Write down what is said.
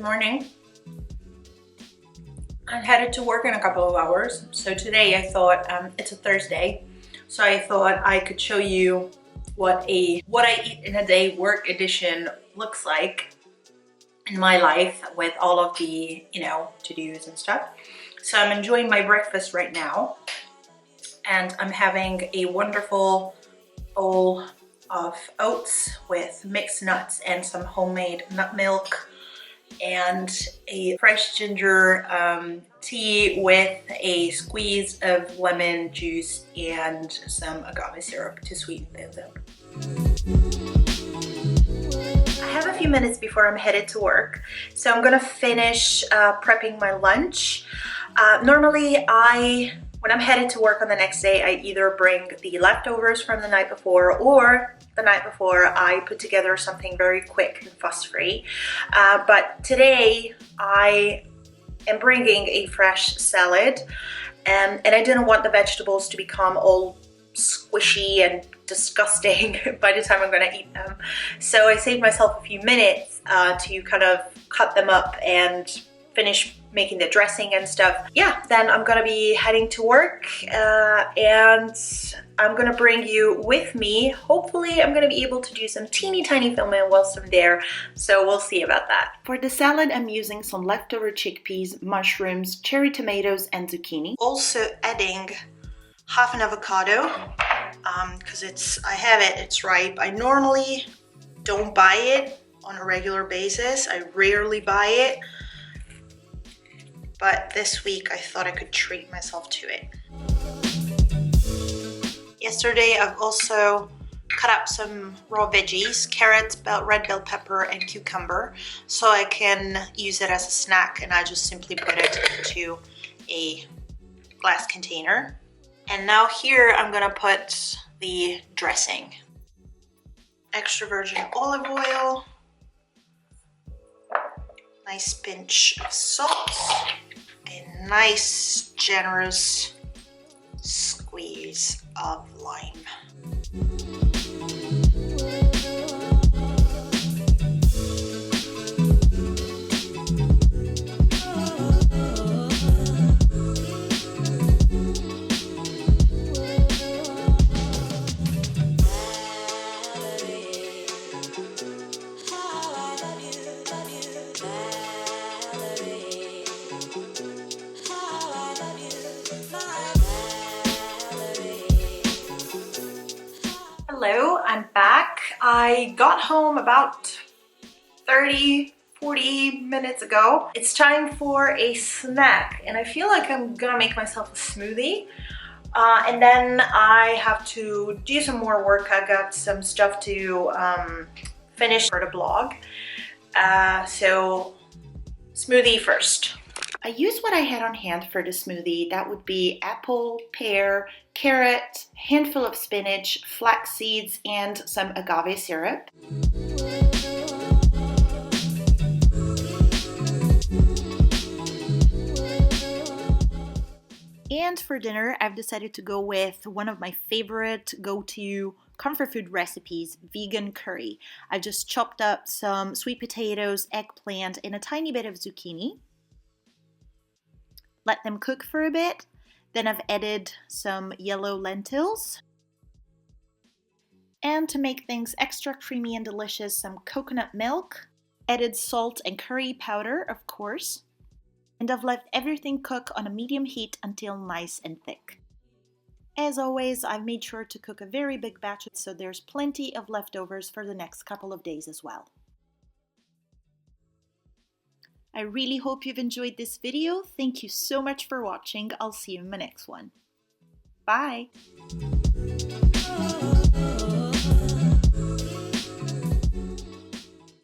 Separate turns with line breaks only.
Good morning. I'm headed to work in a couple of hours. So today I thought, it's a Thursday, so I thought I could show you what I eat in a day work edition looks like in my life with all of the, to-dos and stuff. So I'm enjoying my breakfast right now, and I'm having a wonderful bowl of oats with mixed nuts and some homemade nut milk, and a fresh ginger tea with a squeeze of lemon juice and some agave syrup to sweeten things up. I have a few minutes before I'm headed to work, so I'm gonna finish prepping my lunch. Normally when I'm headed to work on the next day, I either bring the leftovers from the night before, or the night before I put together something very quick and fuss-free. But today I am bringing a fresh salad, and I didn't want the vegetables to become all squishy and disgusting by the time I'm gonna eat them. So I saved myself a few minutes to kind of cut them up and finish making the dressing and stuff. Yeah, then I'm gonna be heading to work and I'm gonna bring you with me. Hopefully I'm gonna be able to do some teeny tiny filming whilst I'm there, so we'll see about that. For the salad, I'm using some leftover chickpeas, mushrooms, cherry tomatoes, and zucchini. Also adding half an avocado because it's ripe. I normally don't buy it on a regular basis. I rarely buy it, but this week I thought I could treat myself to it. Yesterday I've also cut up some raw veggies, carrots, red bell pepper, and cucumber, so I can use it as a snack, and I just simply put it into a glass container. And now here I'm gonna put the dressing. Extra virgin olive oil, nice pinch of salt, a nice generous squeeze of lime. Hello, I'm back. I got home about 30-40 minutes ago. It's time for a snack, and I feel like I'm gonna make myself a smoothie. And then I have to do some more work. I got some stuff to finish for the blog. So smoothie first. I used what I had on hand for the smoothie. That would be apple, pear, carrot, handful of spinach, flax seeds, and some agave syrup. And for dinner, I've decided to go with one of my favorite go-to comfort food recipes, vegan curry. I just chopped up some sweet potatoes, eggplant, and a tiny bit of zucchini. Let them cook for a bit. Then I've added some yellow lentils. And to make things extra creamy and delicious, some coconut milk. Added salt and curry powder, of course. And I've left everything cook on a medium heat until nice and thick. As always, I've made sure to cook a very big batch, so there's plenty of leftovers for the next couple of days as well. I really hope you've enjoyed this video. Thank you so much for watching. I'll see you in my next one. Bye!